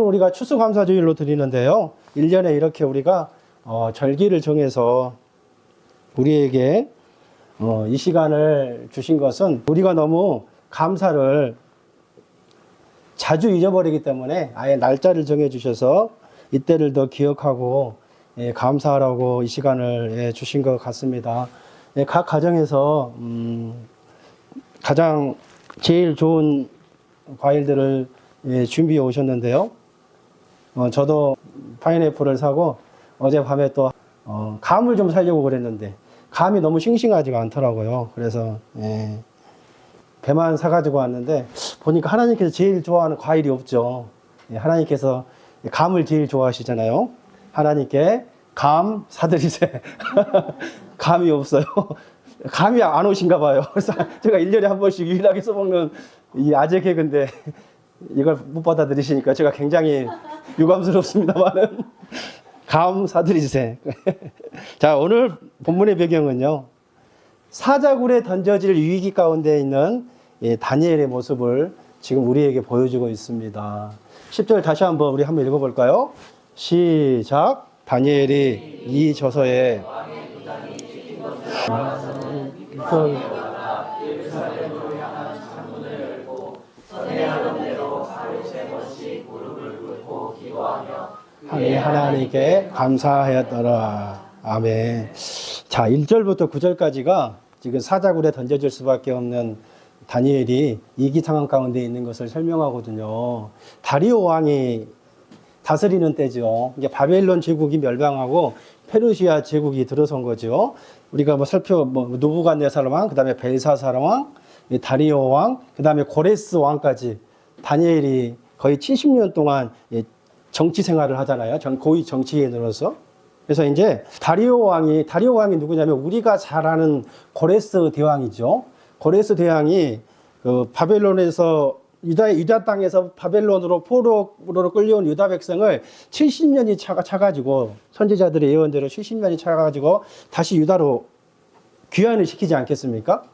우리가 추수감사주일로 드리는데요. 1년에 이렇게 우리가 절기를 정해서 우리에게 이 시간을 주신 것은 우리가 너무 감사를 자주 잊어버리기 때문에 아예 날짜를 정해 주셔서 이때를 더 기억하고 감사하라고 이 시간을 주신 것 같습니다. 각 가정에서 가장 제일 좋은 과일들을 준비해 오셨는데요. 저도 파인애플을 사고 어젯밤에 또 감을 좀 사려고 그랬는데 감이 너무 싱싱하지가 않더라고요. 그래서 배만 사가지고 왔는데 보니까 하나님께서 제일 좋아하는 과일이 없죠. 하나님께서 감을 제일 좋아하시잖아요. 하나님께 감 사드리세. 감이 없어요. 감이 안 오신가 봐요. 그래서 제가 1년에 한 번씩 유일하게 써먹는 이 아재 개그인데 이걸 못 받아들이시니까 제가 굉장히 유감스럽습니다만은 감 사드리세. 자, 오늘 본문의 배경은요. 사자굴에 던져질 위기 가운데 있는 다니엘의 모습을 지금 우리에게 보여주고 있습니다. 10절 다시 한번 우리 한번 읽어볼까요? 시작. 다니엘이 이 저서에 하나님께 감사하였더라. 아멘. 자, 1절부터 9절까지가 지금 사자굴에 던져질 수밖에 없는 다니엘이 위기 상황 가운데 있는 것을 설명하거든요. 다리오 왕이 다스리는 때죠. 이게 바벨론 제국이 멸망하고 페르시아 제국이 들어선 거죠. 우리가 누부갓네살 왕, 그다음에 벨사살 왕, 다리오 왕, 그다음에 고레스 왕까지 다니엘이 거의 70년 동안 정치 생활을 하잖아요. 고위 정치인으로서. 그래서 이제 다리오 왕이 누구냐면 우리가 잘 아는 고레스 대왕이죠. 고레스 대왕이 바벨론에서 유다 땅에서 바벨론으로 포로로 끌려온 유다 백성을 70년이 차가지고 선지자들의 예언대로 70년이 차가지고 다시 유다로 귀환을 시키지 않겠습니까?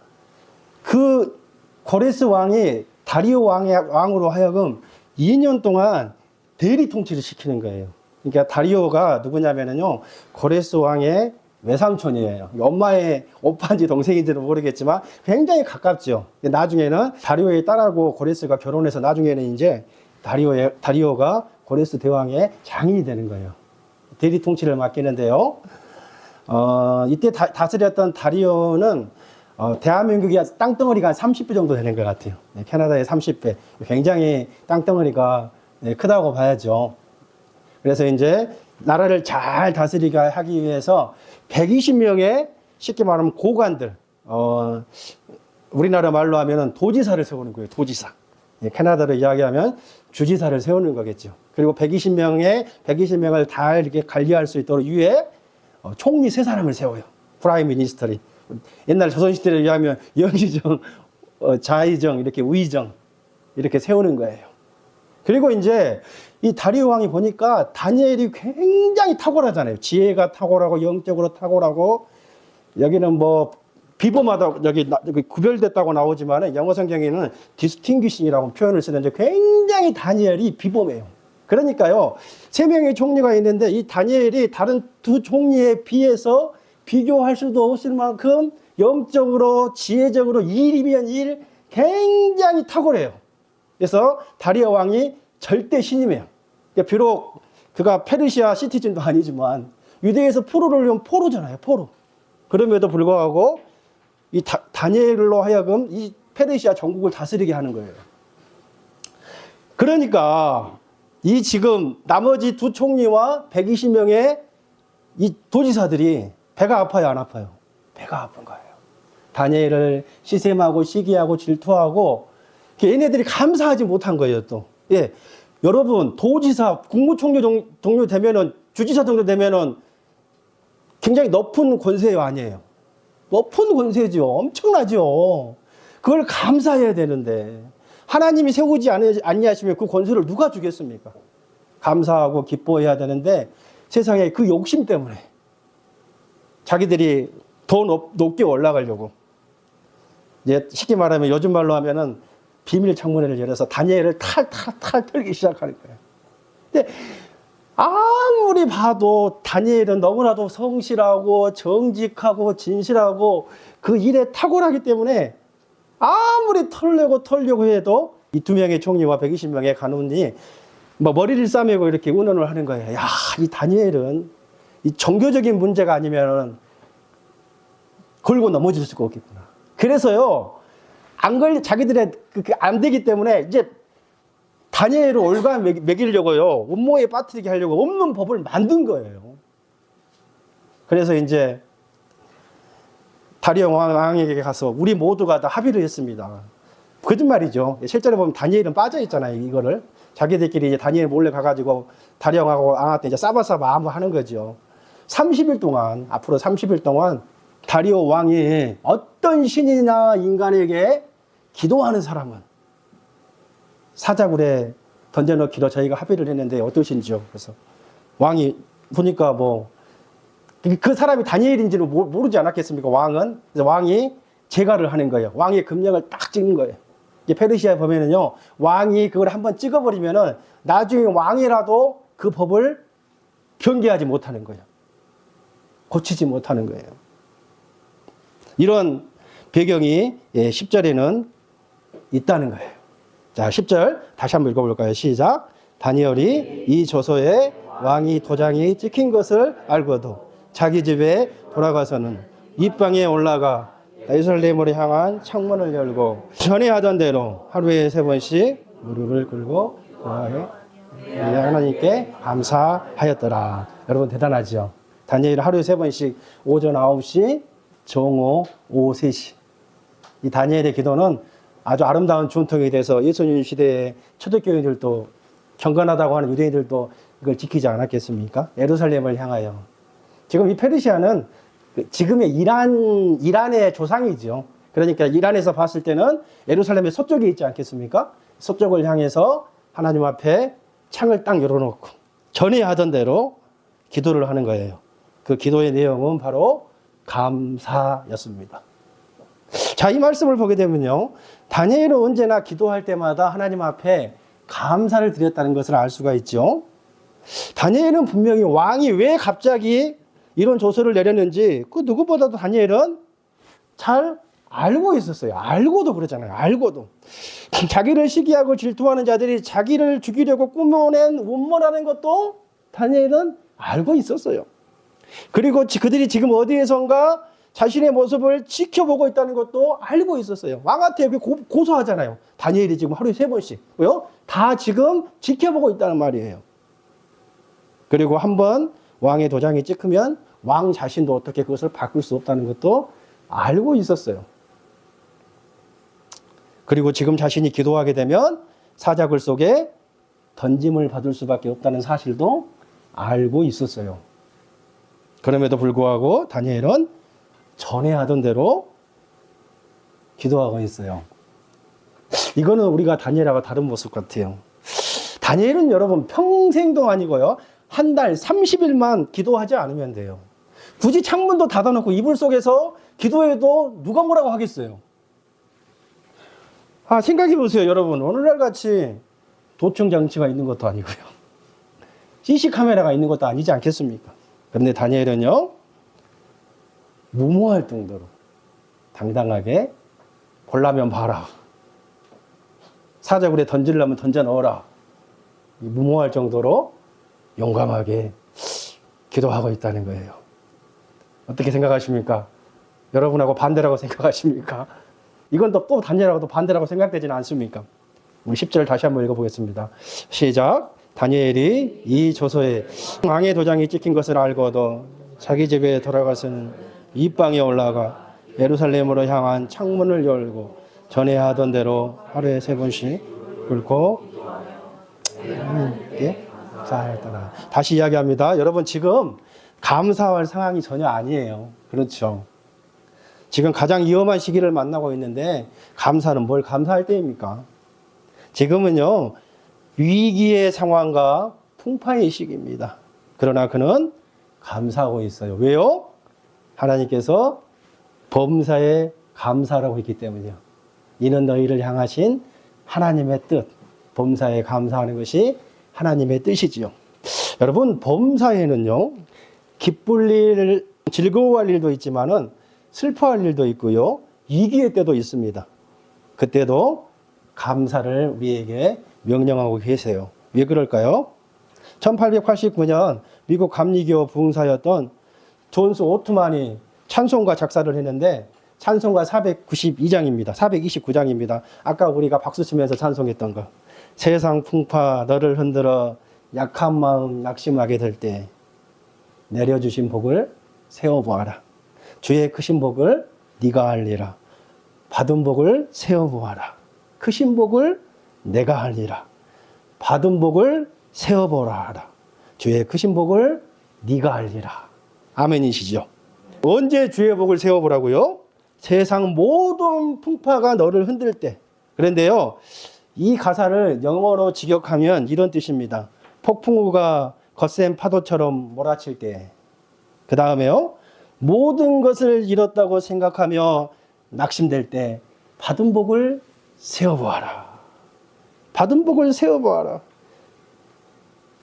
그 고레스 왕이 다리오 왕으로 하여금 2년 동안 대리 통치를 시키는 거예요. 그러니까 다리오가 누구냐면요, 고레스 왕의 외삼촌이에요. 엄마의 오빠인지 동생인지는 모르겠지만 굉장히 가깝죠. 나중에는 다리오의 딸하고 고레스가 결혼해서 나중에는 이제 다리오가 고레스 대왕의 장인이 되는 거예요. 대리 통치를 맡기는데요. 이때 다스렸던 다리오는 대한민국이 땅덩어리가 한 30배 정도 되는 것 같아요. 캐나다의 30배. 굉장히 땅덩어리가 크다고 봐야죠. 그래서 이제 나라를 잘 다스리게 하기 위해서 120명의 쉽게 말하면 고관들, 우리나라 말로 하면은 도지사를 세우는 거예요. 도지사. 캐나다로 이야기하면 주지사를 세우는 거겠죠. 그리고 120명을 다 이렇게 관리할 수 있도록 위에 총리 3사람을 세워요. 프라임 미니스터리. 옛날 조선시대를 이야기하면 영의정, 좌의정, 이렇게 우의정 이렇게 세우는 거예요. 그리고 이제 이 다리오 왕이 보니까 다니엘이 굉장히 탁월하잖아요. 지혜가 탁월하고 영적으로 탁월하고, 여기는 비범하다 여기 구별됐다고 나오지만 영어 성경에는 distinguishing이라고 표현을 쓰는데 굉장히 다니엘이 비범해요. 그러니까요, 3명의 총리가 있는데 이 다니엘이 다른 2 총리에 비해서 비교할 수도 없을 만큼 영적으로 지혜적으로 일이면 일 굉장히 탁월해요. 그래서 다리오 왕이 절대 신임해요. 그러니까 비록 그가 페르시아 시티즌도 아니지만 유대에서 포로를 오면 포로잖아요. 포로. 그럼에도 불구하고 이 다니엘로 하여금 이 페르시아 전국을 다스리게 하는 거예요. 그러니까 이 지금 나머지 2 총리와 120명의 이 도지사들이 배가 아파요, 안 아파요? 배가 아픈 거예요. 다니엘을 시샘하고 시기하고 질투하고 얘네들이 감사하지 못한 거예요, 또. 예. 여러분, 도지사, 국무총리 동료 되면은, 주지사 정도 되면은 굉장히 높은 권세요, 아니에요? 높은 권세죠. 엄청나죠. 그걸 감사해야 되는데, 하나님이 세우지 아니하시면 그 권세를 누가 주겠습니까? 감사하고 기뻐해야 되는데, 세상에 그 욕심 때문에 자기들이 더 높게 올라가려고, 이제 쉽게 말하면 요즘 말로 하면은 비밀 청문회를 열어서 다니엘을 탈 털기 시작하는 거예요. 근데 아무리 봐도 다니엘은 너무나도 성실하고 정직하고 진실하고 그 일에 탁월하기 때문에 아무리 털려고 해도 이 2명의 총리와 120명의 간원이 뭐 머리를 싸매고 이렇게 운운을 하는 거예요. 야, 이 다니엘은 이 종교적인 문제가 아니면은 걸고 넘어질 수가 없겠구나. 그래서요, 자기들의 안 되기 때문에 이제 다니엘을 올가 먹이려고요, 음모에 빠뜨리게 하려고 없는 법을 만든 거예요. 그래서 이제 다리오 왕에게 가서 우리 모두가 다 합의를 했습니다. 거짓말이죠. 실제로 보면 다니엘은 빠져 있잖아요, 이거를. 자기들끼리 이제 다니엘 몰래 가가지고 다리오 왕한테 이제 싸바싸바 아무 하는 거죠. 30일 동안, 앞으로 30일 동안 다리오 왕이 어떤 신이나 인간에게 기도하는 사람은 사자굴에 던져넣기로 저희가 합의를 했는데 어떠신지요? 그래서 왕이 보니까 뭐 그 사람이 다니엘인지는 모르지 않았겠습니까? 왕은. 그래서 왕이 제가를 하는 거예요. 왕의 금령을 딱 찍는 거예요. 페르시아에 보면은요, 왕이 그걸 한번 찍어버리면은 나중에 왕이라도 그 법을 변개하지 못하는 거예요. 고치지 못하는 거예요. 이런 배경이 10절에는 있다는 거예요. 자, 10절 다시 한번 읽어볼까요? 시작. 다니엘이 이 조서에 왕이 도장이 찍힌 것을 알고도 자기 집에 돌아가서는 입방에 올라가 예루살렘으로 향한 창문을 열고 전에 하던 대로 하루에 3번씩 무릎을 꿇고 하나님께 감사하였더라. 여러분 대단하죠? 다니엘은 하루에 3번씩 오전 9시, 정오, 오후 3시. 이 다니엘의 기도는 아주 아름다운 전통이 돼서 예수님 시대의 초대교인들도 경건하다고 하는 유대인들도 이걸 지키지 않았겠습니까? 예루살렘을 향하여. 지금 이 페르시아는 지금의 이란의 조상이죠. 그러니까 이란에서 봤을 때는 예루살렘의 서쪽에 있지 않겠습니까? 서쪽을 향해서 하나님 앞에 창을 딱 열어놓고 전에 하던 대로 기도를 하는 거예요. 그 기도의 내용은 바로 감사였습니다. 자, 이 말씀을 보게 되면요, 다니엘은 언제나 기도할 때마다 하나님 앞에 감사를 드렸다는 것을 알 수가 있죠. 다니엘은 분명히 왕이 왜 갑자기 이런 조서를 내렸는지 그 누구보다도 다니엘은 잘 알고 있었어요. 알고도 그러잖아요. 알고도. 자기를 시기하고 질투하는 자들이 자기를 죽이려고 꾸며낸 음모라는 것도 다니엘은 알고 있었어요. 그리고 그들이 지금 어디에선가 자신의 모습을 지켜보고 있다는 것도 알고 있었어요. 왕한테 고소하잖아요. 다니엘이 지금 하루에 3번씩. 왜요? 다 지금 지켜보고 있다는 말이에요. 그리고 한번 왕의 도장이 찍히면 왕 자신도 어떻게 그것을 바꿀 수 없다는 것도 알고 있었어요. 그리고 지금 자신이 기도하게 되면 사자굴 속에 던짐을 받을 수밖에 없다는 사실도 알고 있었어요. 그럼에도 불구하고 다니엘은 전에 하던 대로 기도하고 있어요. 이거는 우리가 다니엘하고 다른 모습 같아요. 다니엘은 여러분 평생도 아니고요, 한 달 30일만 기도하지 않으면 돼요. 굳이 창문도 닫아놓고 이불 속에서 기도해도 누가 뭐라고 하겠어요? 생각해 보세요, 여러분. 오늘날 같이 도청 장치가 있는 것도 아니고요, CC 카메라가 있는 것도 아니지 않겠습니까? 그런데 다니엘은요, 무모할 정도로 당당하게 볼라면 봐라, 사자굴에 던지려면 던져 넣어라, 무모할 정도로 용감하게 기도하고 있다는 거예요. 어떻게 생각하십니까? 여러분하고 반대라고 생각하십니까? 이건 또 다니엘하고도 반대라고 생각되지는 않습니까? 우리 10절 다시 한번 읽어보겠습니다. 시작. 다니엘이 이 조서에 왕의 도장이 찍힌 것을 알고도 자기 집에 돌아가서는 입방에 올라가 예루살렘으로 향한 창문을 열고 전에 하던 대로 하루에 3번씩 긁고 감사하였더라. 다시 이야기합니다. 여러분, 지금 감사할 상황이 전혀 아니에요. 그렇죠? 지금 가장 위험한 시기를 만나고 있는데 감사는 뭘 감사할 때입니까? 지금은요, 위기의 상황과 풍파의 시기입니다. 그러나 그는 감사하고 있어요. 왜요? 하나님께서 범사에 감사라고 했기 때문이요. 이는 너희를 향하신 하나님의 뜻, 범사에 감사하는 것이 하나님의 뜻이지요. 여러분, 범사에는요, 기쁠 일, 즐거워할 일도 있지만은 슬퍼할 일도 있고요, 위기의 때도 있습니다. 그때도 감사를 우리에게 명령하고 계세요. 왜 그럴까요? 1889년 미국 감리교 부흥사였던 존스 오트만이 찬송가 작사를 했는데 찬송가 492장입니다. 429장입니다. 아까 우리가 박수 치면서 찬송했던 거. 세상 풍파 너를 흔들어 약한 마음 낙심하게 될 때 내려주신 복을 세워보아라. 주의 크신 복을 네가 알리라. 받은 복을 세워보아라. 크신 복을 내가 알리라. 받은 복을 세워보아라. 주의 크신 복을 네가 알리라. 아멘이시죠? 언제 주의 복을 세워보라고요? 세상 모든 풍파가 너를 흔들 때. 그런데요, 이 가사를 영어로 직역하면 이런 뜻입니다. 폭풍우가 거센 파도처럼 몰아칠 때. 그 다음에요, 모든 것을 잃었다고 생각하며 낙심될 때 받은 복을 세워보아라. 받은 복을 세워보아라.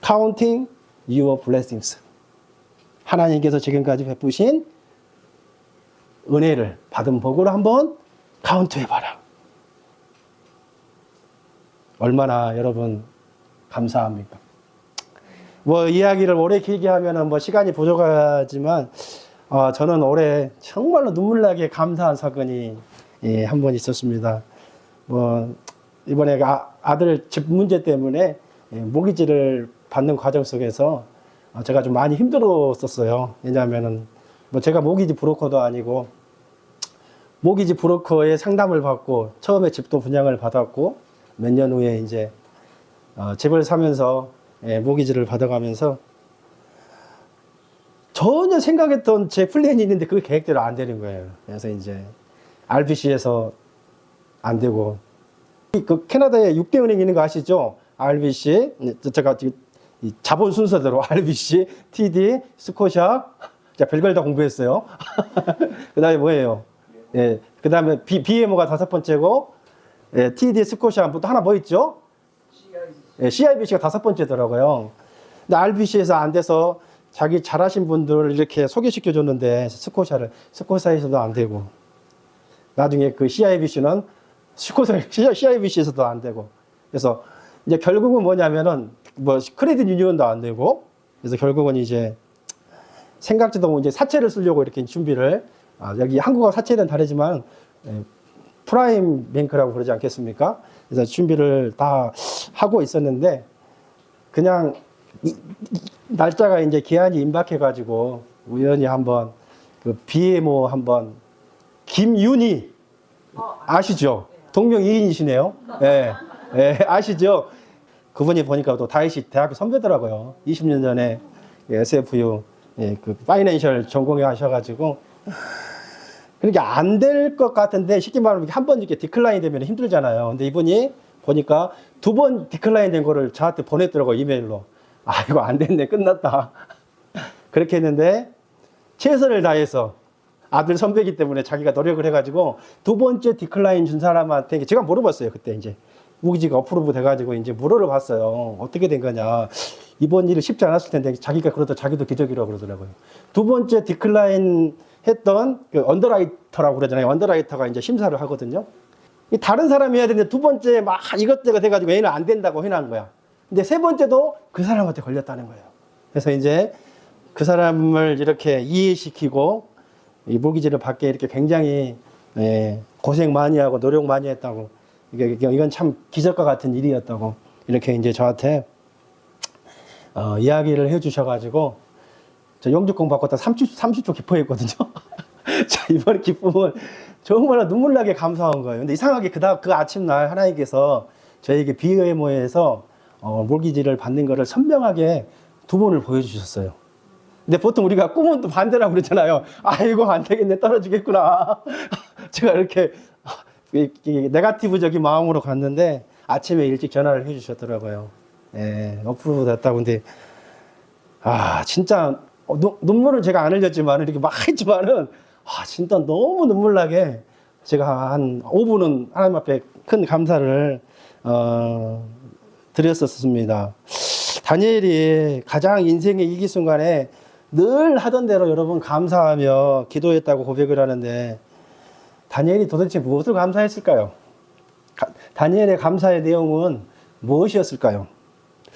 Counting your blessings. 하나님께서 지금까지 베푸신 은혜를 받은 복으로 한번 카운트해봐라. 얼마나 여러분 감사합니까? 뭐 이야기를 오래 길게 하면은 뭐 시간이 부족하지만 저는 올해 정말로 눈물나게 감사한 사건이 한 번 있었습니다. 뭐 이번에 아들 집 문제 때문에 모기지를 받는 과정 속에서 제가 좀 많이 힘들었었어요. 왜냐하면은 뭐 제가 모기지 브로커도 아니고 모기지 브로커의 상담을 받고 처음에 집도 분양을 받았고 몇 년 후에 이제 집을 사면서 모기지를 받아가면서 전혀 생각했던 제 플랜이 있는데 그 계획대로 안 되는 거예요. 그래서 이제 RBC에서 안 되고 그 캐나다에 6대 은행 있는 거 아시죠? RBC 제가 지금 자본 순서대로 RBC, TD, 스코샤 자 별걸 다 공부했어요. 그 다음에 뭐예요? 예, 그 다음에 BMO가 5번째고 TD, 스코샤 또 하나 뭐 있죠? CIBC가 5번째더라고요. 근데 RBC에서 안 돼서 자기 잘하신 분들을 이렇게 소개시켜 줬는데 스코샤에서도 안 되고 나중에 그 CIBC는 CIBC에서도 안 되고 그래서 이제 결국은 뭐냐면은 뭐 크레딧 유니온도 안 되고 그래서 결국은 이제 생각지도 못한 이제 사채를 쓰려고 이렇게 준비를 여기 한국하고 사채는 다르지만 프라임 뱅크라고 그러지 않겠습니까? 그래서 준비를 다 하고 있었는데 그냥 날짜가 이제 기한이 임박해 가지고 우연히 한번 그 BMO 한번 김윤희 아시죠? 동명이인이시네요. 예, 예, 아시죠? 그분이 보니까 또 다이시 대학교 선배더라고요. 20년 전에 SFU 그 파이낸셜 전공해 하셔가지고 그러니까 안 될 것 같은데 쉽게 말하면 한 번 이렇게 디클라인 되면 힘들잖아요. 근데 이분이 보니까 2번 디클라인 된 거를 저한테 보냈더라고요. 이메일로. 아 이거 안 됐네. 끝났다. 그렇게 했는데 최선을 다해서 아들 선배이기 때문에 자기가 노력을 해가지고 2번째 디클라인 준 사람한테 제가 물어봤어요. 그때 이제 모기지가 어프로브 돼가지고 이제 물어봤어요. 어떻게 된 거냐. 이번 일이 쉽지 않았을 텐데 자기가 그러다 자기도 기적이라고 그러더라고요. 2번째 디클라인 했던 그 언더라이터라고 그러잖아요. 언더라이터가 이제 심사를 하거든요. 다른 사람이 해야 되는데 2번째 막 이것저것 돼가지고 얘는 안 된다고 해놓은 거야. 근데 3번째도 그 사람한테 걸렸다는 거예요. 그래서 이제 그 사람을 이렇게 이해시키고 이 모기지를 받게 이렇게 굉장히 고생 많이 하고 노력 많이 했다고 이건 참 기적과 같은 일이었다고 이렇게 이제 저한테 이야기를 해주셔가지고 저 영주권 받고 다 30초 기뻐했거든요. 자, 이번 기쁨은 정말 눈물 나게 감사한 거예요. 근데 이상하게 그 아침날 하나님께서 저에게 BMO에서 모기지를 받는 거를 선명하게 2번을 보여주셨어요. 근데 보통 우리가 꿈은 또 반대라고 그러잖아요. 아이고, 안 되겠네. 떨어지겠구나. 제가 이렇게 네거티브적인 마음으로 갔는데 아침에 일찍 전화를 해 주셨더라고요. 어프로브 됐다고. 근데, 진짜, 눈물을 제가 안 흘렸지만, 이렇게 막 했지만은, 진짜 너무 눈물나게 제가 한 5분은 하나님 앞에 큰 감사를, 드렸었습니다. 다니엘이 가장 인생의 위기 순간에 늘 하던 대로 여러분 감사하며 기도했다고 고백을 하는데, 다니엘이 도대체 무엇을 감사했을까요? 다니엘의 감사의 내용은 무엇이었을까요?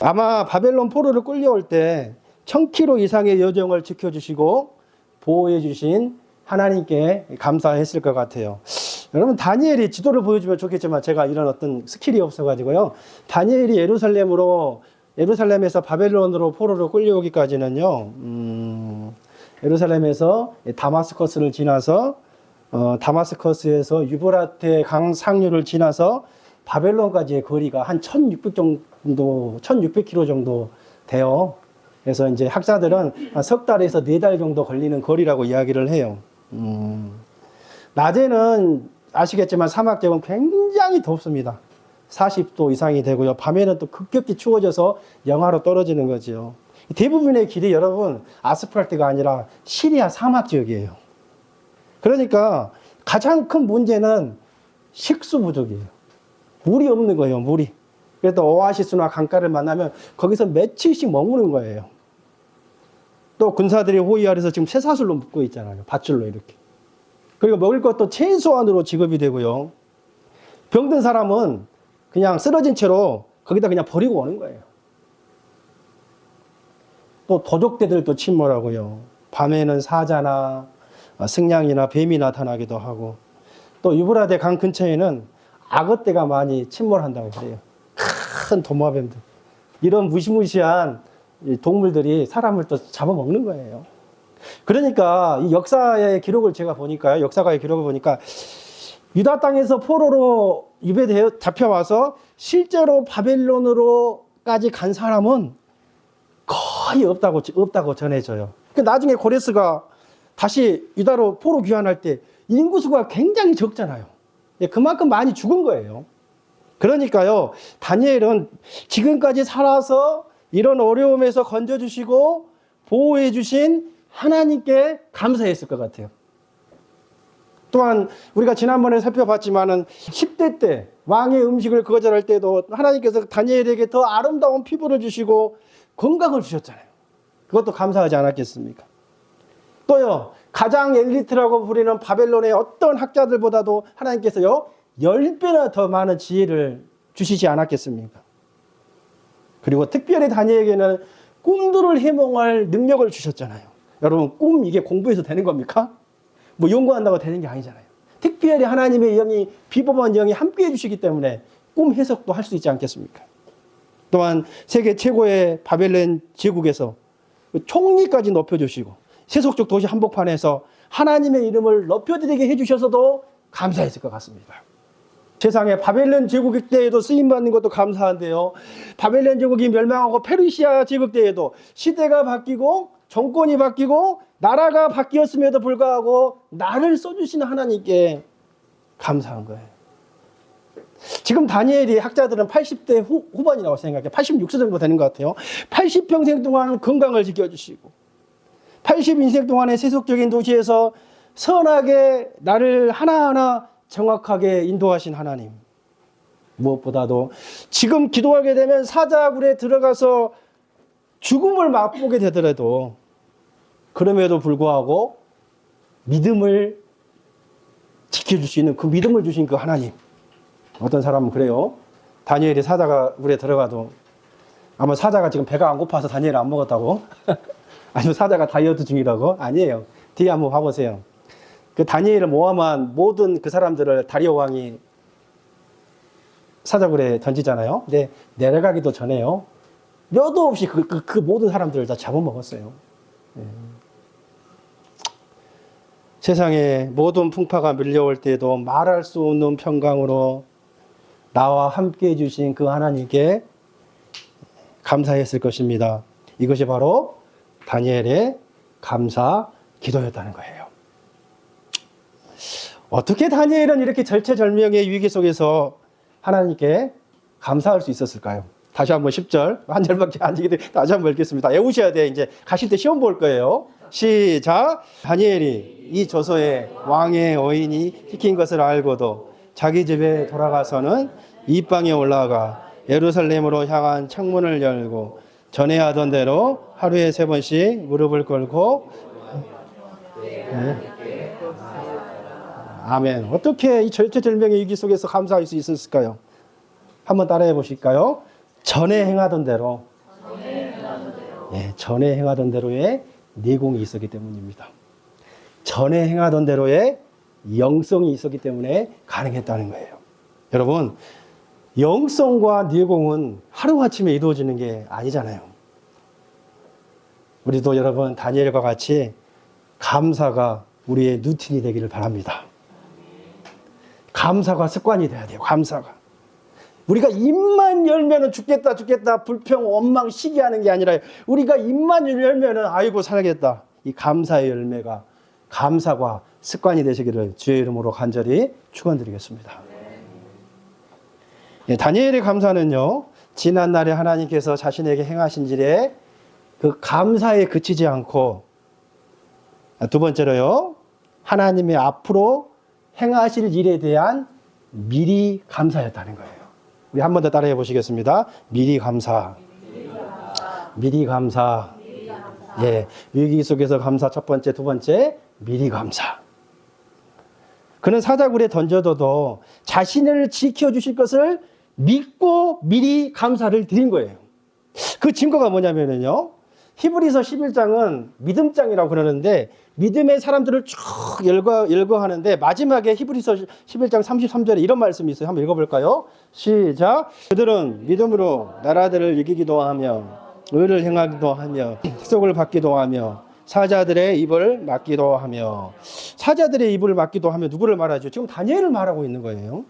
아마 바벨론 포로를 끌려올 때 1000km 이상의 여정을 지켜주시고 보호해 주신 하나님께 감사했을 것 같아요. 여러분, 다니엘이 지도를 보여주면 좋겠지만 제가 이런 어떤 스킬이 없어가지고요. 다니엘이 예루살렘에서 바벨론으로 포로로 끌려오기까지는요, 예루살렘에서 다마스커스를 지나서 다마스커스에서 유브라테 강 상류를 지나서 바벨론까지의 거리가 한 1600km 정도 돼요. 그래서 이제 학자들은 한 석 달에서 4달 정도 걸리는 거리라고 이야기를 해요. 낮에는 아시겠지만 사막 지역은 굉장히 덥습니다. 40도 이상이 되고요. 밤에는 또 급격히 추워져서 영하로 떨어지는 거죠. 대부분의 길이 여러분 아스팔트가 아니라 시리아 사막 지역이에요. 그러니까 가장 큰 문제는 식수 부족이에요. 물이 없는 거예요, 물이. 그래서 오아시스나 강가를 만나면 거기서 며칠씩 머무는 거예요. 또 군사들이 호위 아래서 지금 쇠사슬로 묶고 있잖아요. 밧줄로 이렇게. 그리고 먹을 것도 최소한으로 지급이 되고요. 병든 사람은 그냥 쓰러진 채로 거기다 그냥 버리고 오는 거예요. 또 도적대들도 침몰하고요. 밤에는 사자나 승냥이나 뱀이 나타나기도 하고, 또 유브라데 강 근처에는 악어떼가 많이 침몰한다고 그래요. 큰 도마뱀들. 이런 무시무시한 동물들이 사람을 또 잡아먹는 거예요. 그러니까 이 역사의 기록을 제가 보니까요. 역사가의 기록을 보니까 유다 땅에서 포로로 잡혀와서 실제로 바벨론으로까지 간 사람은 거의 없다고 전해져요. 나중에 고레스가 다시 유다로 포로 귀환할 때 인구수가 굉장히 적잖아요. 그만큼 많이 죽은 거예요. 그러니까요, 다니엘은 지금까지 살아서 이런 어려움에서 건져주시고 보호해주신 하나님께 감사했을 것 같아요. 또한 우리가 지난번에 살펴봤지만은 10대 때 왕의 음식을 거절할 때도 하나님께서 다니엘에게 더 아름다운 피부를 주시고 건강을 주셨잖아요. 그것도 감사하지 않았겠습니까? 또요, 가장 엘리트라고 부리는 바벨론의 어떤 학자들보다도 하나님께서요 10배나 더 많은 지혜를 주시지 않았겠습니까? 그리고 특별히 다니엘에게는 꿈들을 해몽할 능력을 주셨잖아요. 여러분, 꿈 이게 공부해서 되는 겁니까? 뭐 연구한다고 되는 게 아니잖아요. 특별히 하나님의 영이, 비범한 영이 함께 해주시기 때문에 꿈 해석도 할 수 있지 않겠습니까? 또한 세계 최고의 바벨론 제국에서 총리까지 높여주시고 세속적 도시 한복판에서 하나님의 이름을 높여드리게 해주셔서도 감사했을 것 같습니다. 세상에 바벨론 제국 때에도 쓰임받는 것도 감사한데요. 바벨론 제국이 멸망하고 페르시아 제국 때에도 시대가 바뀌고 정권이 바뀌고 나라가 바뀌었음에도 불구하고 나를 써주시는 하나님께 감사한 거예요. 지금 다니엘이 학자들은 80대 후반이라고 생각해요. 86세 정도 되는 것 같아요. 80평생 동안 건강을 지켜주시고 80인생 동안의 세속적인 도시에서 선하게 나를 하나하나 정확하게 인도하신 하나님. 무엇보다도 지금 기도하게 되면 사자굴에 들어가서 죽음을 맛보게 되더라도 그럼에도 불구하고 믿음을 지켜줄 수 있는 그 믿음을 주신 그 하나님. 어떤 사람은 그래요. 다니엘이 사자굴에 들어가도 아마 사자가 지금 배가 안 고파서 다니엘을 안 먹었다고? 아니면 사자가 다이어트 중이라고? 아니에요. 뒤에 한번 봐보세요. 그 다니엘을 모함한 모든 그 사람들을 다리오 왕이 사자굴에 던지잖아요. 근데 내려가기도 전에요. 뼈도 없이 그 모든 사람들을 다 잡아먹었어요. 세상에 모든 풍파가 밀려올 때에도 말할 수 없는 평강으로 나와 함께 해주신 그 하나님께 감사했을 것입니다. 이것이 바로 다니엘의 감사 기도였다는 거예요. 어떻게 다니엘은 이렇게 절체절명의 위기 속에서 하나님께 감사할 수 있었을까요? 다시 한번 10절, 한 절밖에 안 되기 때문에 다시 한번 읽겠습니다. 외우셔야 돼. 이제 가실 때 시험 볼 거예요. 시작. 다니엘이 이 조서에 왕의 어인이 시킨 것을 알고도 자기 집에 돌아가서는 이방에 올라가 예루살렘으로 향한 창문을 열고 전에 하던 대로 하루에 3번씩 무릎을 꿇고 네. 아멘. 어떻게 이 절체절명의 위기 속에서 감사할 수 있었을까요? 한번 따라해 보실까요? 전에 행하던 대로 예, 전에 행하던 대로의 내공이 있었기 때문입니다. 전에 행하던 대로의 영성이 있었기 때문에 가능했다는 거예요. 여러분, 영성과 내공은 하루아침에 이루어지는 게 아니잖아요. 우리도 여러분 다니엘과 같이 감사가 우리의 루틴이 되기를 바랍니다. 감사가 습관이 돼야 돼요. 감사가. 우리가 입만 열면은 죽겠다 불평 원망 시기하는 게 아니라 우리가 입만 열면은 아이고 살겠다. 이 감사의 열매가 감사가 습관이 되시기를 주의 이름으로 간절히 축원드리겠습니다. 예, 다니엘의 감사는요, 지난날에 하나님께서 자신에게 행하신 일에 그 감사에 그치지 않고, 두 번째로요, 하나님의 앞으로 행하실 일에 대한 미리 감사였다는 거예요. 우리 한 번 더 따라해 보시겠습니다. 미리 감사. 미리 감사. 예, 위기 속에서 감사 첫 번째, 두 번째, 미리 감사. 그는 사자굴에 던져둬도 자신을 지켜주실 것을 믿고 미리 감사를 드린 거예요. 그 증거가 뭐냐면요, 히브리서 11장은 믿음장이라고 그러는데 믿음의 사람들을 쭉 열거하는데 마지막에 히브리서 11장 33절에 이런 말씀이 있어요. 한번 읽어볼까요? 시작. 그들은 믿음으로 나라들을 이기기도 하며 의를 행하기도 하며 축복을 받기도 하며 사자들의 입을 막기도 하며. 사자들의 입을 막기도 하며 누구를 말하죠? 지금 다니엘을 말하고 있는 거예요.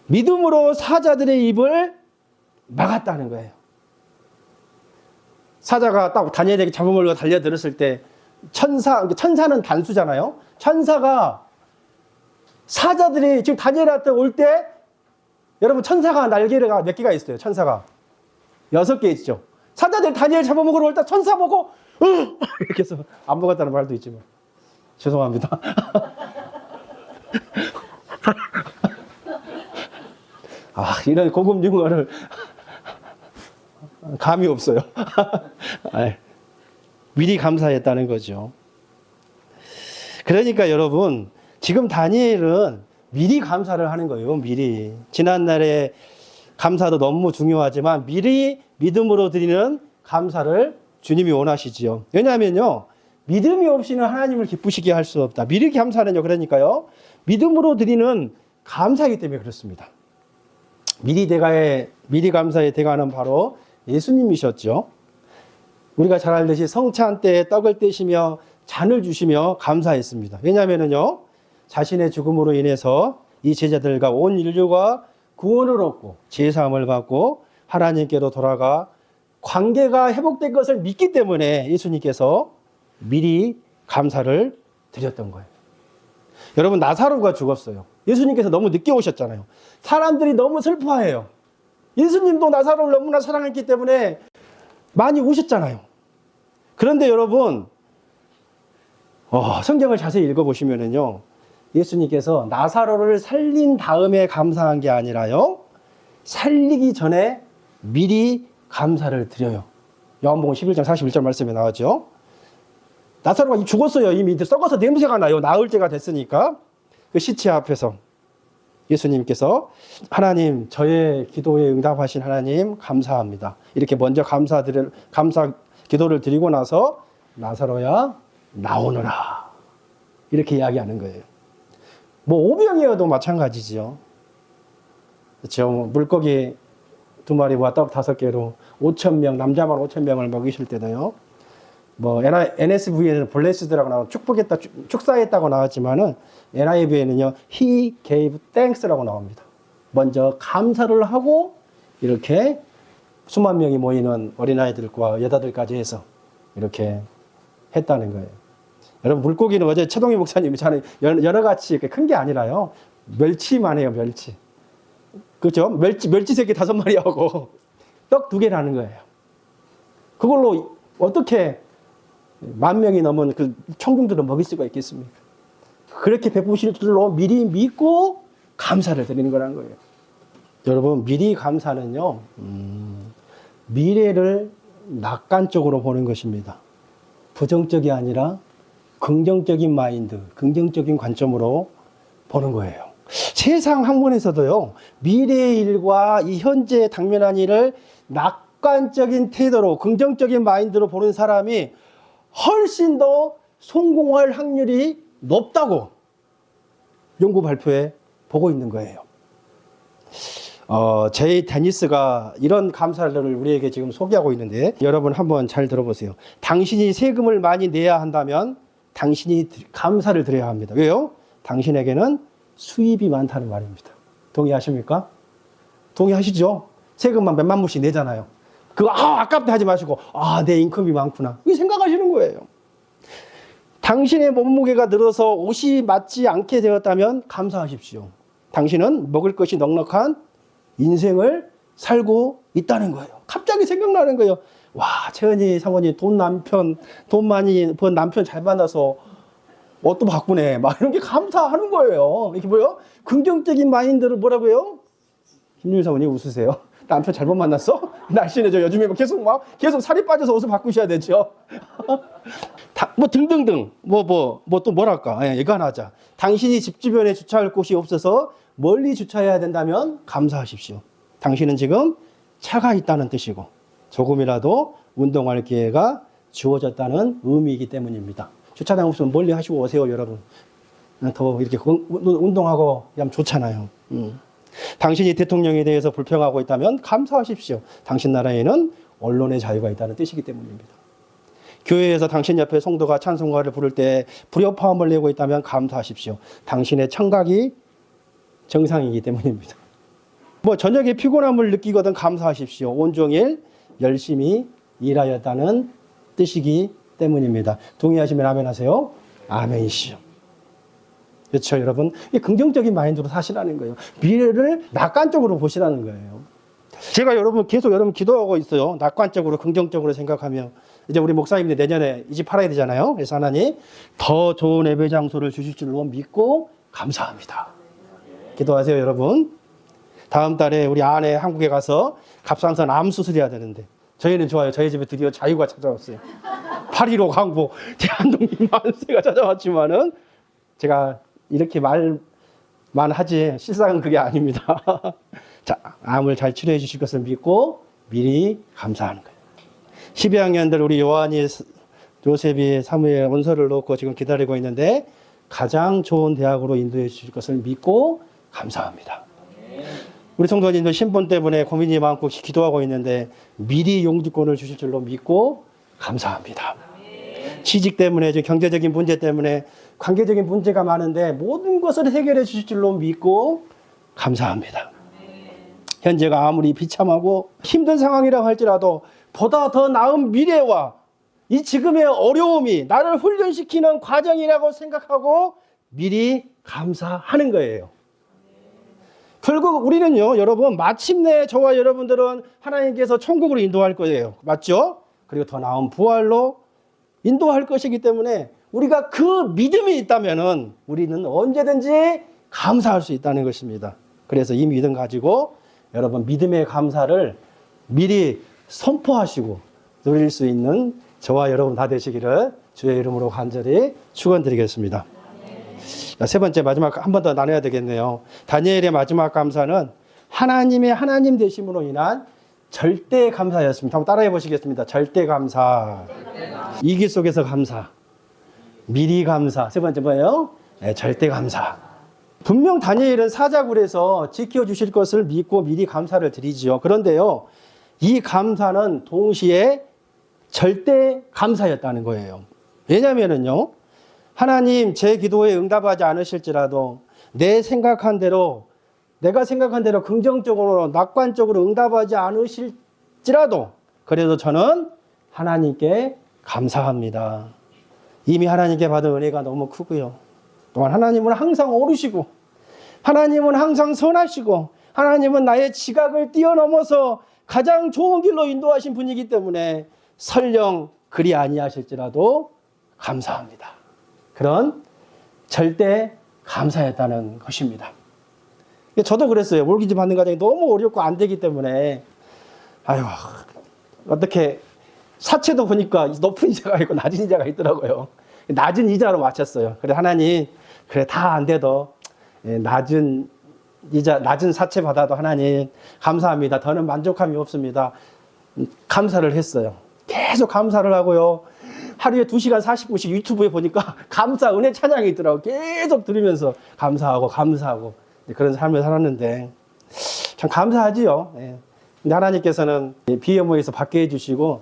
믿음으로 사자들의 입을 막았다는 거예요. 사자가 딱 다니엘에게 잡음을 달려들었을 때 천사는 단수잖아요. 천사가 사자들이 지금 다니엘한테 올 때 여러분 천사가 날개가 몇 개가 있어요? 천사가 6개 있죠. 사자들이 다니엘 잡아먹으러 올 때 천사 보고 이렇게 해서 안 먹었다는 말도 있지만 죄송합니다. 이런 고급 용어를 감이 없어요. 미리 감사했다는 거죠. 그러니까 여러분, 지금 다니엘은 미리 감사를 하는 거예요. 미리. 지난날의 감사도 너무 중요하지만 미리 믿음으로 드리는 감사를 주님이 원하시지요. 왜냐하면요, 믿음이 없이는 하나님을 기쁘시게 할 수 없다. 미리 감사는요, 그러니까요, 믿음으로 드리는 감사이기 때문에 그렇습니다. 미리 감사의 대가는 바로 예수님이셨죠. 우리가 잘 알듯이 성찬 때에 떡을 떼시며 잔을 주시며 감사했습니다. 왜냐하면요, 자신의 죽음으로 인해서 이 제자들과 온 인류가 구원을 얻고 제사함을 받고 하나님께로 돌아가 관계가 회복된 것을 믿기 때문에 예수님께서 미리 감사를 드렸던 거예요. 여러분, 나사로가 죽었어요. 예수님께서 너무 늦게 오셨잖아요. 사람들이 너무 슬퍼해요. 예수님도 나사로를 너무나 사랑했기 때문에 많이 우셨잖아요. 그런데 여러분, 성경을 자세히 읽어보시면요, 예수님께서 나사로를 살린 다음에 감사한 게 아니라요, 살리기 전에 미리 감사를 드려요. 요한복음 11장 41절 말씀에 나왔죠. 나사로가 죽었어요. 이미 썩어서 냄새가 나요. 나을 때가 됐으니까. 그 시체 앞에서 예수님께서 하나님, 저의 기도에 응답하신 하나님 감사합니다. 이렇게 먼저 감사 기도를 드리고 나서 나사로야 나오너라, 이렇게 이야기하는 거예요. 오병이어도 마찬가지지요. 그렇죠. 물고기 2마리와 떡 5개로 5,000명, 남자만 5,000명을 먹이실 때도요. NSV에는 블레스드라고 나오고 축사했다고 나왔지만은 NIV에는요, He gave thanks라고 나옵니다. 먼저 감사를 하고 이렇게 수만 명이 모이는 어린아이들과 여자들까지 해서 이렇게 했다는 거예요. 여러분, 물고기는 어제 최동희 목사님이 여러 가지 큰 게 아니라요, 멸치만 해요. 멸치. 그렇죠? 멸치 새끼 5마리하고 떡 2개라는 거예요. 그걸로 어떻게 10,000명이 넘은 그 청중들을 먹일 수가 있겠습니까? 그렇게 베푸실 줄로 미리 믿고 감사를 드리는 거라는 거예요. 여러분, 미리 감사는요, 미래를 낙관적으로 보는 것입니다. 부정적이 아니라 긍정적인 마인드, 긍정적인 관점으로 보는 거예요. 세상 학문에서도요, 미래의 일과 이 현재 당면한 일을 낙관적인 태도로, 긍정적인 마인드로 보는 사람이 훨씬 더 성공할 확률이 높다고 연구 발표에 보고 있는 거예요. 제이 데니스가 이런 감사를 우리에게 지금 소개하고 있는데, 여러분 한번 잘 들어보세요. 당신이 세금을 많이 내야 한다면 당신이 감사를 드려야 합니다. 왜요? 당신에게는 수입이 많다는 말입니다. 동의하십니까? 동의하시죠? 세금만 몇만 불씩 내잖아요. 그거 아깝다 하지 마시고, 내 인컴이 많구나, 이 생각하시는 거예요. 당신의 몸무게가 늘어서 옷이 맞지 않게 되었다면 감사하십시오. 당신은 먹을 것이 넉넉한 인생을 살고 있다는 거예요. 갑자기 생각나는 거예요. 와, 채은이 사모님 돈 많이 번 남편 잘 만나서 옷도 바꾸네, 막 이런 게 감사하는 거예요. 이게 뭐예요? 긍정적인 마인드를 뭐라고요? 김윤희 사모님 웃으세요. 남편 잘못 만났어? 날씨는 저 요즘에 계속 살이 빠져서 옷을 바꾸셔야 되죠. 등등등 또 뭐랄까, 이거 하나 하자. 당신이 집 주변에 주차할 곳이 없어서 멀리 주차해야 된다면 감사하십시오. 당신은 지금 차가 있다는 뜻이고 조금이라도 운동할 기회가 주어졌다는 의미이기 때문입니다. 주차장 없으면 멀리 하시고 오세요, 여러분. 더 이렇게 운동하고 하면 좋잖아요. 당신이 대통령에 대해서 불평하고 있다면 감사하십시오. 당신 나라에는 언론의 자유가 있다는 뜻이기 때문입니다. 교회에서 당신 옆에 성도가 찬송가를 부를 때 불협화음을 내고 있다면 감사하십시오. 당신의 청각이 정상이기 때문입니다. 저녁에 피곤함을 느끼거든 감사하십시오. 온종일 열심히 일하였다는 뜻이기 때문입니다. 동의하시면 아멘 하세요. 아멘이시죠. 그렇죠, 여러분? 이 긍정적인 마인드로 사시라는 거예요. 미래를 낙관적으로 보시라는 거예요. 제가 여러분 기도하고 있어요. 낙관적으로, 긍정적으로 생각하며. 이제 우리 목사님들 내년에 이 집 팔아야 되잖아요. 그래서 하나님 더 좋은 예배 장소를 주실 줄로 믿고 감사합니다. 기도하세요, 여러분. 다음 달에 우리 아내 한국에 가서 갑상선 암 수술해야 되는데, 저희는 좋아요. 저희 집에 드디어 자유가 찾아왔어요. 8.15 광복, 대한독립 만세가 찾아왔지만은 제가 이렇게 말만 하지 실상은 그게 아닙니다. 자, 암을 잘 치료해 주실 것을 믿고 미리 감사하는 거예요. 12학년들 우리 요셉이 사무엘 원서를 놓고 지금 기다리고 있는데 가장 좋은 대학으로 인도해 주실 것을 믿고 감사합니다. 우리 성도님들 신분 때문에 고민이 많고 기도하고 있는데 미리 용주권을 주실 줄로 믿고 감사합니다. 취직 때문에, 경제적인 문제 때문에 관계적인 문제가 많은데 모든 것을 해결해 주실 줄로 믿고 감사합니다. 현재가 아무리 비참하고 힘든 상황이라고 할지라도 보다 더 나은 미래와 이 지금의 어려움이 나를 훈련시키는 과정이라고 생각하고 미리 감사하는 거예요. 결국 우리는요, 여러분, 마침내 저와 여러분들은 하나님께서 천국으로 인도할 거예요. 맞죠? 그리고 더 나은 부활로 인도할 것이기 때문에 우리가 그 믿음이 있다면은 우리는 언제든지 감사할 수 있다는 것입니다. 그래서 이 믿음 가지고 여러분 믿음의 감사를 미리 선포하시고 누릴 수 있는 저와 여러분 다 되시기를 주의 이름으로 간절히 축원드리겠습니다. 세 번째, 마지막 한 번 더 나눠야 되겠네요. 다니엘의 마지막 감사는 하나님의 하나님 되심으로 인한 절대 감사였습니다. 한번 따라해 보시겠습니다. 절대 감사. 위기 속에서 감사. 미리 감사. 세 번째 뭐예요? 절대 감사. 분명 다니엘은 사자굴에서 지켜주실 것을 믿고 미리 감사를 드리지요. 그런데요, 이 감사는 동시에 절대 감사였다는 거예요. 왜냐면은요, 하나님 제 기도에 응답하지 않으실지라도 내가 생각한 대로 긍정적으로 낙관적으로 응답하지 않으실지라도 그래도 저는 하나님께 감사합니다. 이미 하나님께 받은 은혜가 너무 크고요. 또한 하나님은 항상 옳으시고 하나님은 항상 선하시고 하나님은 나의 지각을 뛰어넘어서 가장 좋은 길로 인도하신 분이기 때문에 설령 그리 아니하실지라도 감사합니다. 그런 절대 감사였다는 것입니다. 저도 그랬어요. 몰기지 받는 과정이 너무 어렵고 안 되기 때문에 어떻게 사채도 보니까 높은 이자가 있고 낮은 이자가 있더라고요. 낮은 이자로 맞췄어요. 그래 하나님, 그래 다 안 돼도 낮은 이자, 낮은 사채 받아도 하나님 감사합니다. 더는 만족함이 없습니다. 감사를 했어요. 계속 감사를 하고요. 하루에 2시간 40분씩 유튜브에 보니까 감사 은혜 찬양이 있더라고요. 계속 들으면서 감사하고 그런 삶을 살았는데 참 감사하지요. 근데 하나님께서는 BMO에서 받게 해주시고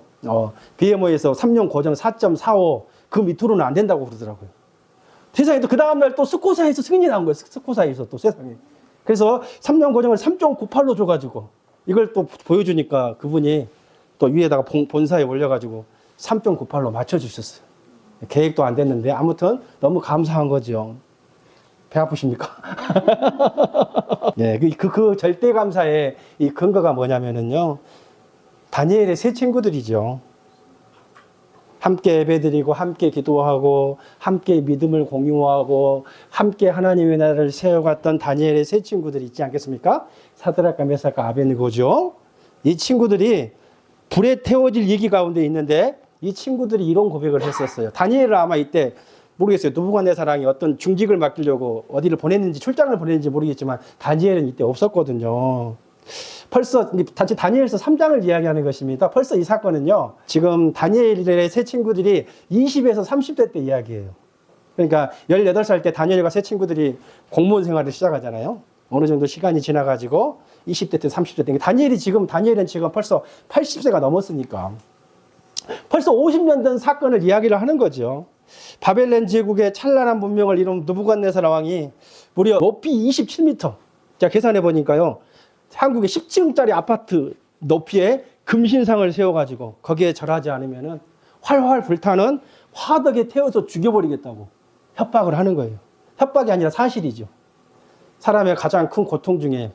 BMO에서 3년 고정 4.45 그 밑으로는 안 된다고 그러더라고요. 세상에 또 그 다음날 또 스코사에서 승인이 나온 거예요. 스코사에서 또 세상에. 그래서 3년 고정을 3.98로 줘가지고 이걸 또 보여주니까 그분이 또 위에다가 본사에 올려가지고 3.98로 맞춰주셨어요. 계획도 안 됐는데 아무튼 너무 감사한 거죠. 배 아프십니까? 예, 그 절대 감사의 이 근거가 뭐냐면은요, 다니엘의 세 친구들이죠. 함께 예배드리고, 함께 기도하고, 함께 믿음을 공유하고, 함께 하나님의 나라를 세워갔던 다니엘의 세 친구들이 있지 않겠습니까? 사드락과 메삭과 아베느고죠. 이 친구들이 불에 태워질 위기 가운데 있는데 이 친구들이 이런 고백을 했었어요. 다니엘은 아마 이때 모르겠어요. 느부갓네살이 어떤 중직을 맡기려고 어디를 보냈는지, 출장을 보냈는지 모르겠지만 다니엘은 이때 없었거든요. 벌써 단지 다니엘서 3장을 이야기하는 것입니다. 벌써 이 사건은요, 지금 다니엘의 세 친구들이 20에서 30대 때 이야기예요. 그러니까 18살 때 다니엘과 세 친구들이 공무원 생활을 시작하잖아요. 어느 정도 시간이 지나가지고 20대 때 30대 때 다니엘은 지금 벌써 80세가 넘었으니까 벌써 50년 된 사건을 이야기를 하는 거죠. 바벨론 제국의 찬란한 문명을 이룬 느부갓네살 왕이 무려 높이 27m. 제가 계산해 보니까요, 한국의 10층짜리 아파트 높이에 금신상을 세워가지고 거기에 절하지 않으면은 활활 불타는 화덕에 태워서 죽여버리겠다고 협박을 하는 거예요. 협박이 아니라 사실이죠. 사람의 가장 큰 고통 중에,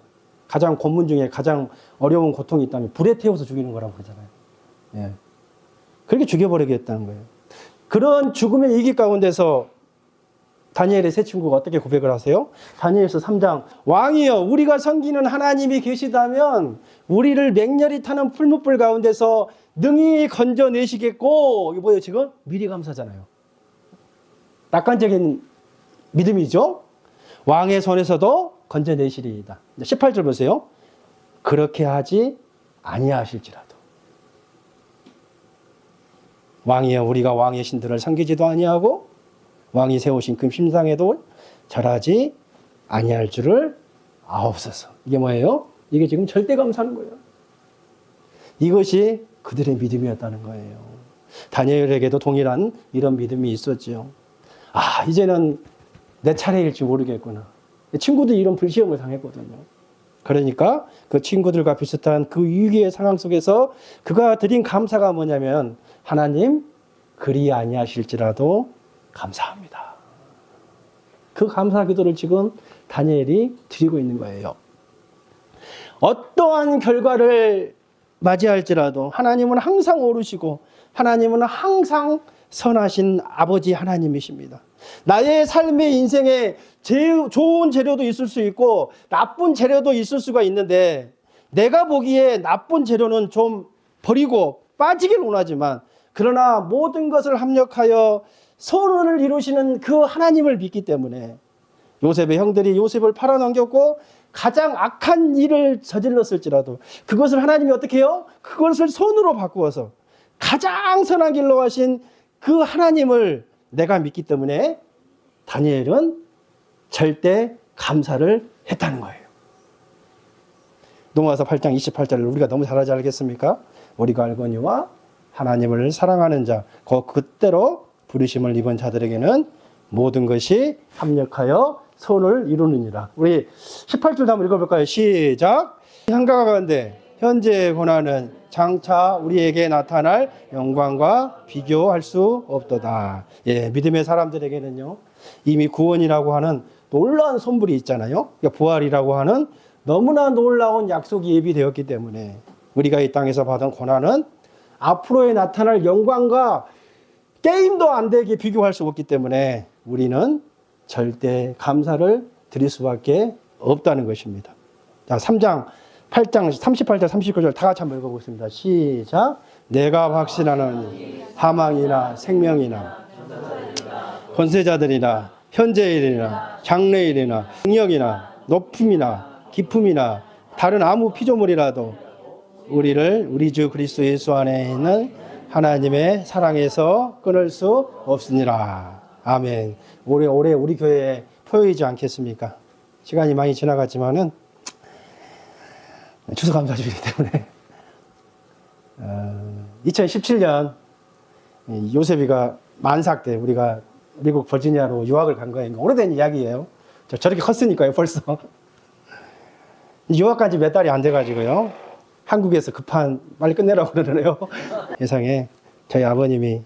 가장 고문 중에 가장 어려운 고통이 있다면 불에 태워서 죽이는 거라고 그러잖아요. 예. 그렇게 죽여버리겠다는 거예요. 그런 죽음의 위기 가운데서 다니엘의 세 친구가 어떻게 고백을 하세요? 다니엘서 3장, 왕이여, 우리가 섬기는 하나님이 계시다면 우리를 맹렬히 타는 풀무불 가운데서 능히 건져내시겠고, 이거 뭐예요 지금? 미리 감사잖아요. 낙관적인 믿음이죠. 왕의 손에서도 건져내시리이다. 18절 보세요. 그렇게 하지 아니하실지라도. 왕이여, 우리가 왕의 신들을 섬기지도 아니하고 왕이 세우신 금심상에도 절하지 아니할 줄을 아옵소서. 이게 뭐예요? 이게 지금 절대 감사하는 거예요. 이것이 그들의 믿음이었다는 거예요. 다니엘에게도 동일한 이런 믿음이 있었죠. 아, 이제는 내 차례일지 모르겠구나. 친구들이 이런 불시험을 당했거든요. 그러니까 그 친구들과 비슷한 그 위기의 상황 속에서 그가 드린 감사가 뭐냐면, 하나님 그리 아니하실지라도 감사합니다. 그 감사 기도를 지금 다니엘이 드리고 있는 거예요. 어떠한 결과를 맞이할지라도 하나님은 항상 오르시고 하나님은 항상 선하신 아버지 하나님이십니다. 나의 삶의 인생에 좋은 재료도 있을 수 있고 나쁜 재료도 있을 수가 있는데, 내가 보기에 나쁜 재료는 좀 버리고 빠지길 원하지만, 그러나 모든 것을 합력하여 선을 이루시는 그 하나님을 믿기 때문에 요셉의 형들이 요셉을 팔아넘겼고 가장 악한 일을 저질렀을지라도 그것을 하나님이 어떻게 해요? 그것을 선으로 바꾸어서 가장 선한 길로 하신 그 하나님을 내가 믿기 때문에 다니엘은 절대 감사를 했다는 거예요. 노아서 8장 28절을 우리가 너무 잘 알겠습니까? 우리가 알거니와 하나님을 사랑하는 자, 그때로 부르심을 입은 자들에게는 모든 것이 합력하여 선을 이루느니라. 우리 18절 한번 읽어볼까요? 시작. 향가가 가운데 현재의 고난은 장차 우리에게 나타날 영광과 비교할 수 없도다. 예, 믿음의 사람들에게는요, 이미 구원이라고 하는 놀라운 선물이 있잖아요. 그러니까 부활이라고 하는 너무나 놀라운 약속이 예비되었기 때문에 우리가 이 땅에서 받은 고난은 앞으로에 나타날 영광과 게임도 안 되게 비교할 수 없기 때문에 우리는 절대 감사를 드릴 수밖에 없다는 것입니다. 자, 3장 8장 38절 39절 다 같이 한번 읽어보겠습니다. 시작. 내가 확신하는 사망이나 생명이나 권세자들이나 현재일이나 장래일이나 능력이나 높음이나 깊음이나 다른 아무 피조물이라도 우리를 우리 주 그리스도 예수 안에 있는 하나님의 사랑에서 끊을 수 없으니라. 아멘. 올해 우리 교회에 토요이지 않겠습니까? 시간이 많이 지나갔지만은 추수감사주기 때문에 2017년 요셉이가 만삭 때 우리가 미국 버지니아로 유학을 간 거예요. 오래된 이야기예요. 저렇게 컸으니까요, 벌써. 유학 간 지 몇 달이 안 돼가지고요. 한국에서 급한 빨리 끝내라고 그러네요. 세상에 저희 아버님이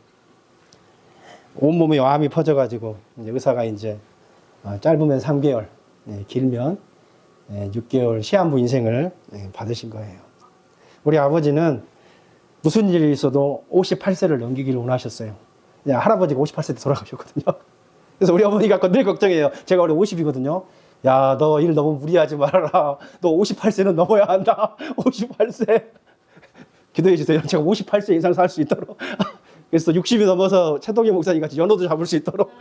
온몸에 암이 퍼져가지고 이제 의사가 이제 짧으면 3개월, 길면 6개월 시한부 인생을 받으신 거예요. 우리 아버지는 무슨 일이 있어도 58세를 넘기기를 원하셨어요. 할아버지가 58세 때 돌아가셨거든요. 그래서 우리 어머니가 늘 걱정해요. 제가 원래 50이거든요. 야, 너 일 너무 무리하지 말아라. 너 58세는 넘어야 한다. 58세. 기도해 주세요. 제가 58세 이상 살 수 있도록. 그래서 60이 넘어서 최동희 목사님 같이 연호도 잡을 수 있도록.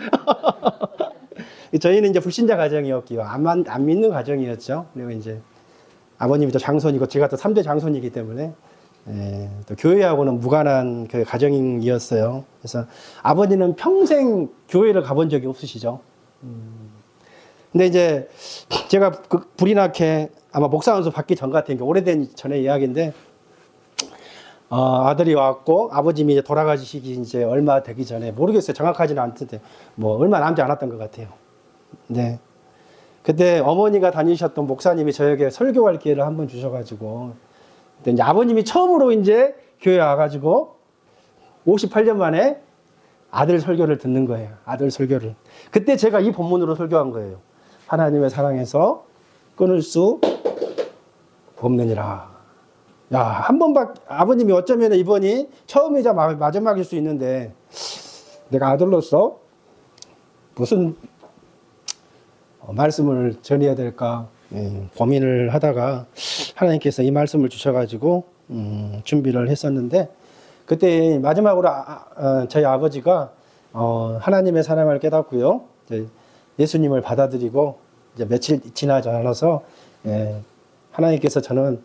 저희는 이제 불신자 가정이었기요. 안 믿는 가정이었죠. 그리고 이제 아버님이 또 장손이고 제가 또 3대 장손이기 때문에 또 교회하고는 무관한 그 가정이었어요. 그래서 아버지는 평생 교회를 가본 적이 없으시죠. 근데 이제 제가 불이 나게 아마 목사 안수 받기 전 같은 게 오래된 전의 이야기인데 아들이 왔고 아버님이 이제 돌아가시기 이제 얼마 되기 전에 모르겠어요. 정확하지는 않던데 뭐 얼마 남지 않았던 것 같아요. 네. 그때 어머니가 다니셨던 목사님이 저에게 설교할 기회를 한번 주셔가지고 근데 이제 아버님이 처음으로 이제 교회 와가지고 58년 만에 아들 설교를 듣는 거예요. 아들 설교를. 그때 제가 이 본문으로 설교한 거예요. 하나님의 사랑에서 끊을 수 없느니라. 야, 한 번밖에 아버님이 어쩌면 이번이 처음이자 마지막일 수 있는데 내가 아들로서 무슨 말씀을 전해야 될까 고민을 하다가 하나님께서 이 말씀을 주셔가지고 준비를 했었는데 그때 마지막으로 저희 아버지가 하나님의 사랑을 깨닫고요. 예수님을 받아들이고 이제 며칠 지나지 않아서 하나님께서 저는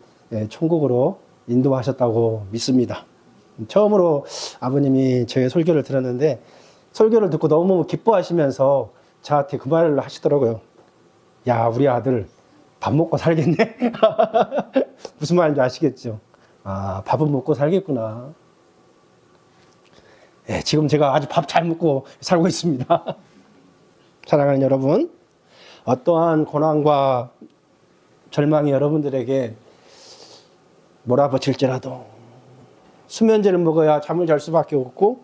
천국으로 인도하셨다고 믿습니다. 처음으로 아버님이 저의 설교를 들었는데 설교를 듣고 너무 기뻐하시면서 저한테 그 말을 하시더라고요. 야, 우리 아들 밥 먹고 살겠네. 무슨 말인지 아시겠죠? 아, 밥은 먹고 살겠구나. 지금 제가 아주 밥 잘 먹고 살고 있습니다. 사랑하는 여러분, 어떠한 고난과 절망이 여러분들에게 몰아붙일지라도 수면제를 먹어야 잠을 잘 수밖에 없고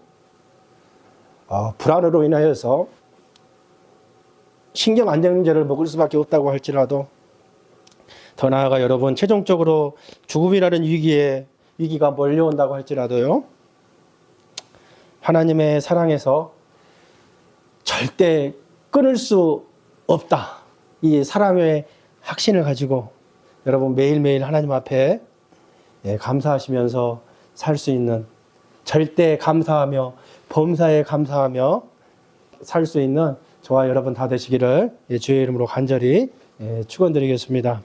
불안으로 인하여서 신경 안정제를 먹을 수밖에 없다고 할지라도 더 나아가 여러분 최종적으로 죽음이라는 위기가 몰려온다고 할지라도요 하나님의 사랑에서 절대 끊을 수 없다. 이 사랑의 확신을 가지고 여러분 매일매일 하나님 앞에 감사하시면서 살 수 있는 절대 감사하며 범사에 감사하며 살 수 있는 저와 여러분 다 되시기를 주의 이름으로 간절히 축원드리겠습니다.